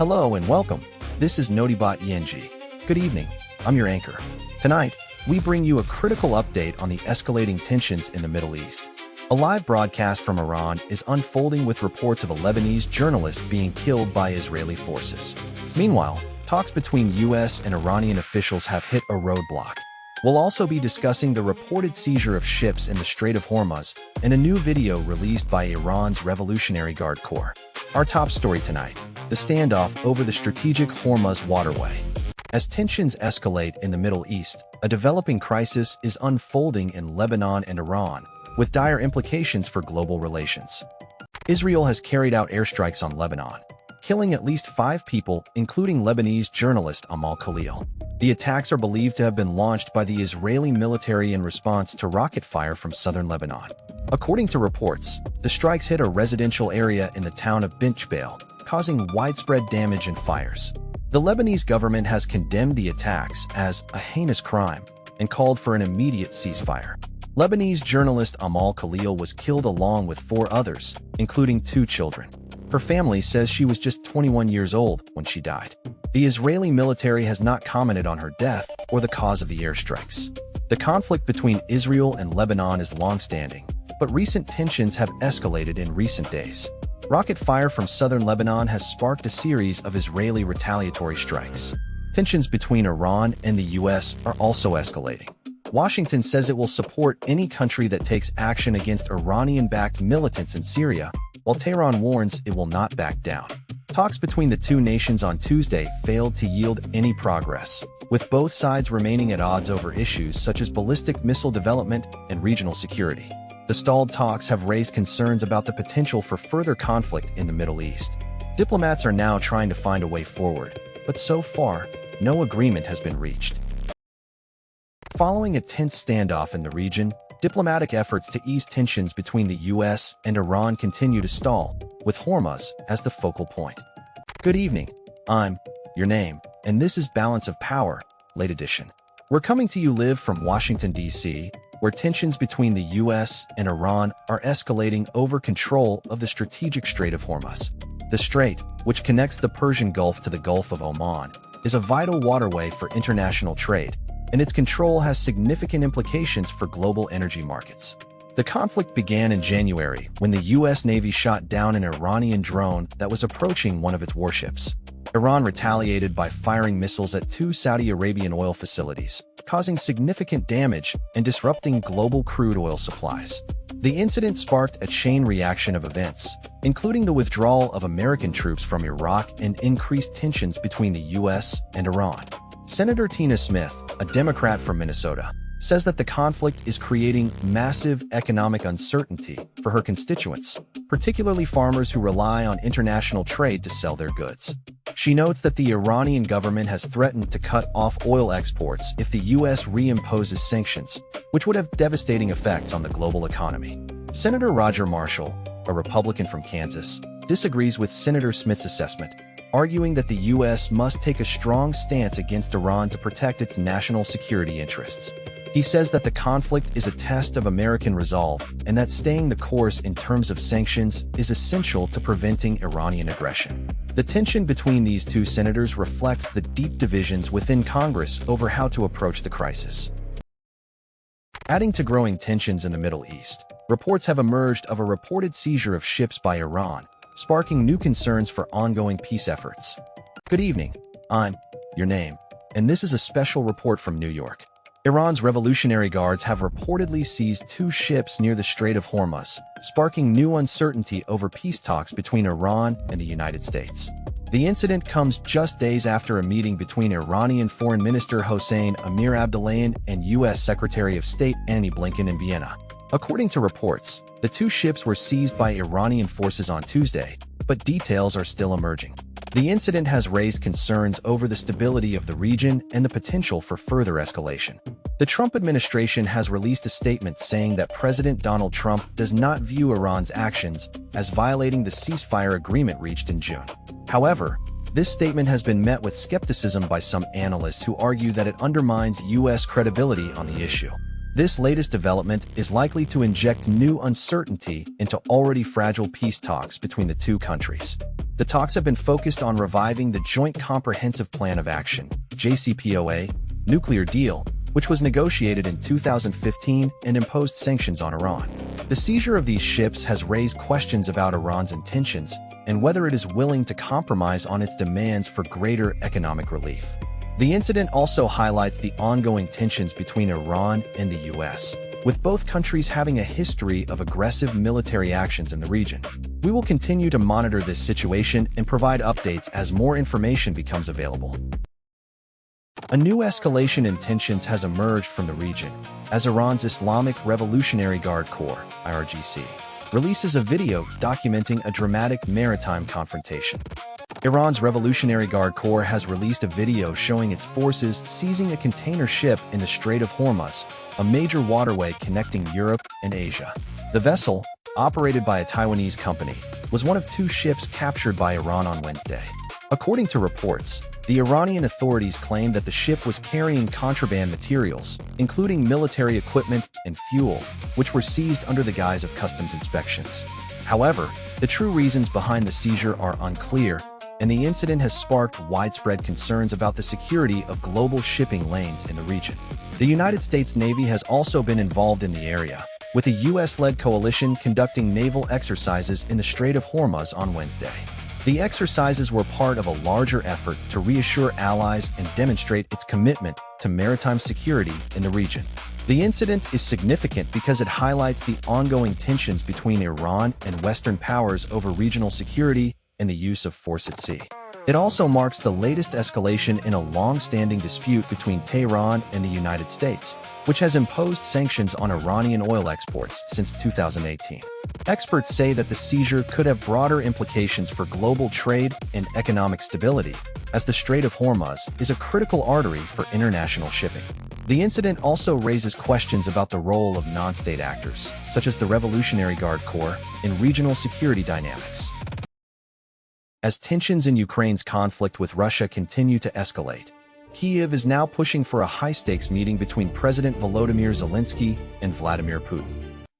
Hello and welcome. This is Notibot ENG. Good evening. I'm your anchor. Tonight, we bring you a critical update on the escalating tensions in the Middle East. A live broadcast from Iran is unfolding with reports of a Lebanese journalist being killed by Israeli forces. Meanwhile, talks between U.S. and Iranian officials have hit a roadblock. We'll also be discussing the reported seizure of ships in the Strait of Hormuz and a new video released by Iran's Revolutionary Guard Corps. Our top story tonight: the standoff over the strategic Hormuz waterway. As tensions escalate in the Middle East, a developing crisis is unfolding in Lebanon and Iran, with dire implications for global relations. Israel has carried out airstrikes on Lebanon, killing at least 5 people, including Lebanese journalist Amal Khalil. The attacks are believed to have been launched by the Israeli military in response to rocket fire from southern Lebanon. According to reports, the strikes hit a residential area in the town of Bint Jbeil, causing widespread damage and fires. The Lebanese government has condemned the attacks as a heinous crime and called for an immediate ceasefire. Lebanese journalist Amal Khalil was killed along with 4 others, including 2 children. Her family says she was just 21 years old when she died. The Israeli military has not commented on her death or the cause of the airstrikes. The conflict between Israel and Lebanon is long-standing, but recent tensions have escalated in recent days. Rocket fire from southern Lebanon has sparked a series of Israeli retaliatory strikes. Tensions between Iran and the U.S. are also escalating. Washington says it will support any country that takes action against Iranian-backed militants in Syria, while Tehran warns it will not back down. Talks between the two nations on Tuesday failed to yield any progress, with both sides remaining at odds over issues such as ballistic missile development and regional security. The stalled talks have raised concerns about the potential for further conflict in the Middle East. Diplomats are now trying to find a way forward, but so far, no agreement has been reached. Following a tense standoff in the region, diplomatic efforts to ease tensions between the U.S. and Iran continue to stall, with Hormuz as the focal point. Good evening. I'm your name, and this is Balance of Power, late edition. We're coming to you live from Washington, D.C., where tensions between the U.S. and Iran are escalating over control of the strategic Strait of Hormuz. The strait, which connects the Persian Gulf to the Gulf of Oman, is a vital waterway for international trade, and its control has significant implications for global energy markets. The conflict began in January when the U.S. Navy shot down an Iranian drone that was approaching one of its warships. Iran retaliated by firing missiles at 2 Saudi Arabian oil facilities, causing significant damage and disrupting global crude oil supplies. The incident sparked a chain reaction of events, including the withdrawal of American troops from Iraq and increased tensions between the U.S. and Iran. Senator Tina Smith, a Democrat from Minnesota, says that the conflict is creating massive economic uncertainty for her constituents, particularly farmers who rely on international trade to sell their goods. She notes that the Iranian government has threatened to cut off oil exports if the U.S. reimposes sanctions, which would have devastating effects on the global economy. Senator Roger Marshall, a Republican from Kansas, disagrees with Senator Smith's assessment, arguing that the U.S. must take a strong stance against Iran to protect its national security interests. He says that the conflict is a test of American resolve and that staying the course in terms of sanctions is essential to preventing Iranian aggression. The tension between these two senators reflects the deep divisions within Congress over how to approach the crisis. Adding to growing tensions in the Middle East, reports have emerged of a reported seizure of ships by Iran, sparking new concerns for ongoing peace efforts. Good evening. I'm your name, and this is a special report from New York. Iran's Revolutionary Guards have reportedly seized 2 ships near the Strait of Hormuz, sparking new uncertainty over peace talks between Iran and the United States. The incident comes just days after a meeting between Iranian Foreign Minister Hossein Amir-Abdollahian and U.S. Secretary of State Antony Blinken in Vienna. According to reports, the 2 ships were seized by Iranian forces on Tuesday, but details are still emerging. The incident has raised concerns over the stability of the region and the potential for further escalation. The Trump administration has released a statement saying that President Donald Trump does not view Iran's actions as violating the ceasefire agreement reached in June. However, this statement has been met with skepticism by some analysts who argue that it undermines U.S. credibility on the issue. This latest development is likely to inject new uncertainty into already fragile peace talks between the two countries. The talks have been focused on reviving the Joint Comprehensive Plan of Action, JCPOA, nuclear deal, which was negotiated in 2015 and imposed sanctions on Iran. The seizure of these ships has raised questions about Iran's intentions and whether it is willing to compromise on its demands for greater economic relief. The incident also highlights the ongoing tensions between Iran and the US, with both countries having a history of aggressive military actions in the region. We will continue to monitor this situation and provide updates as more information becomes available. A new escalation in tensions has emerged from the region as Iran's Islamic Revolutionary Guard Corps, IRGC, releases a video documenting a dramatic maritime confrontation. Iran's Revolutionary Guard Corps has released a video showing its forces seizing a container ship in the Strait of Hormuz, a major waterway connecting Europe and Asia. The vessel, operated by a Taiwanese company, was one of two ships captured by Iran on Wednesday. According to reports, the Iranian authorities claimed that the ship was carrying contraband materials, including military equipment and fuel, which were seized under the guise of customs inspections. However, the true reasons behind the seizure are unclear, and the incident has sparked widespread concerns about the security of global shipping lanes in the region. The United States Navy has also been involved in the area, with a U.S.-led coalition conducting naval exercises in the Strait of Hormuz on Wednesday. The exercises were part of a larger effort to reassure allies and demonstrate its commitment to maritime security in the region. The incident is significant because it highlights the ongoing tensions between Iran and Western powers over regional security and the use of force at sea. It also marks the latest escalation in a long-standing dispute between Tehran and the United States, which has imposed sanctions on Iranian oil exports since 2018. Experts say that the seizure could have broader implications for global trade and economic stability, as the Strait of Hormuz is a critical artery for international shipping. The incident also raises questions about the role of non-state actors, such as the Revolutionary Guard Corps, in regional security dynamics. As tensions in Ukraine's conflict with Russia continue to escalate, Kyiv is now pushing for a high-stakes meeting between President Volodymyr Zelensky and Vladimir Putin.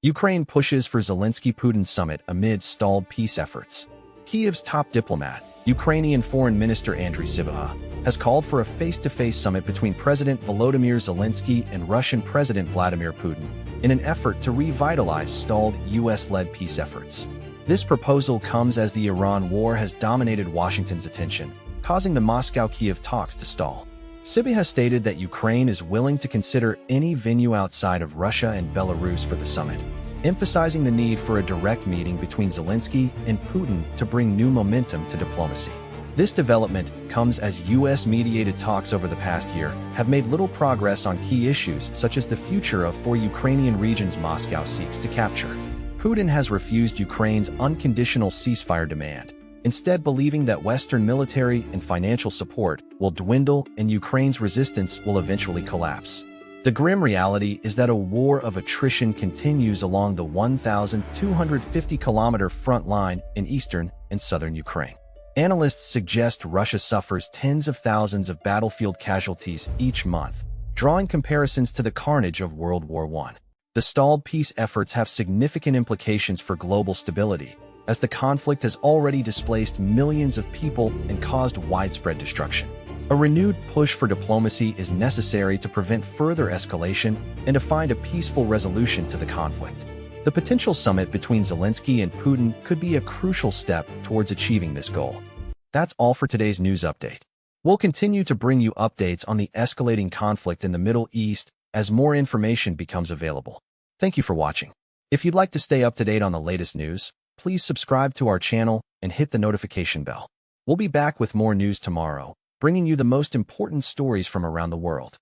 Ukraine pushes for Zelensky-Putin summit amid stalled peace efforts. Kyiv's top diplomat, Ukrainian Foreign Minister Andriy Sybiha, has called for a face-to-face summit between President Volodymyr Zelensky and Russian President Vladimir Putin in an effort to revitalize stalled U.S.-led peace efforts. This proposal comes as the Iran war has dominated Washington's attention, causing the Moscow-Kyiv talks to stall. Sybiha stated that Ukraine is willing to consider any venue outside of Russia and Belarus for the summit, emphasizing the need for a direct meeting between Zelensky and Putin to bring new momentum to diplomacy. This development comes as U.S.-mediated talks over the past year have made little progress on key issues such as the future of four Ukrainian regions Moscow seeks to capture. Putin has refused Ukraine's unconditional ceasefire demand, instead believing that Western military and financial support will dwindle and Ukraine's resistance will eventually collapse. The grim reality is that a war of attrition continues along the 1,250-kilometer front line in eastern and southern Ukraine. Analysts suggest Russia suffers tens of thousands of battlefield casualties each month, drawing comparisons to the carnage of World War I. The stalled peace efforts have significant implications for global stability, as the conflict has already displaced millions of people and caused widespread destruction. A renewed push for diplomacy is necessary to prevent further escalation and to find a peaceful resolution to the conflict. The potential summit between Zelensky and Putin could be a crucial step towards achieving this goal. That's all for today's news update. We'll continue to bring you updates on the escalating conflict in the Middle East as more information becomes available. Thank you for watching. If you'd like to stay up to date on the latest news, please subscribe to our channel and hit the notification bell. We'll be back with more news tomorrow, bringing you the most important stories from around the world.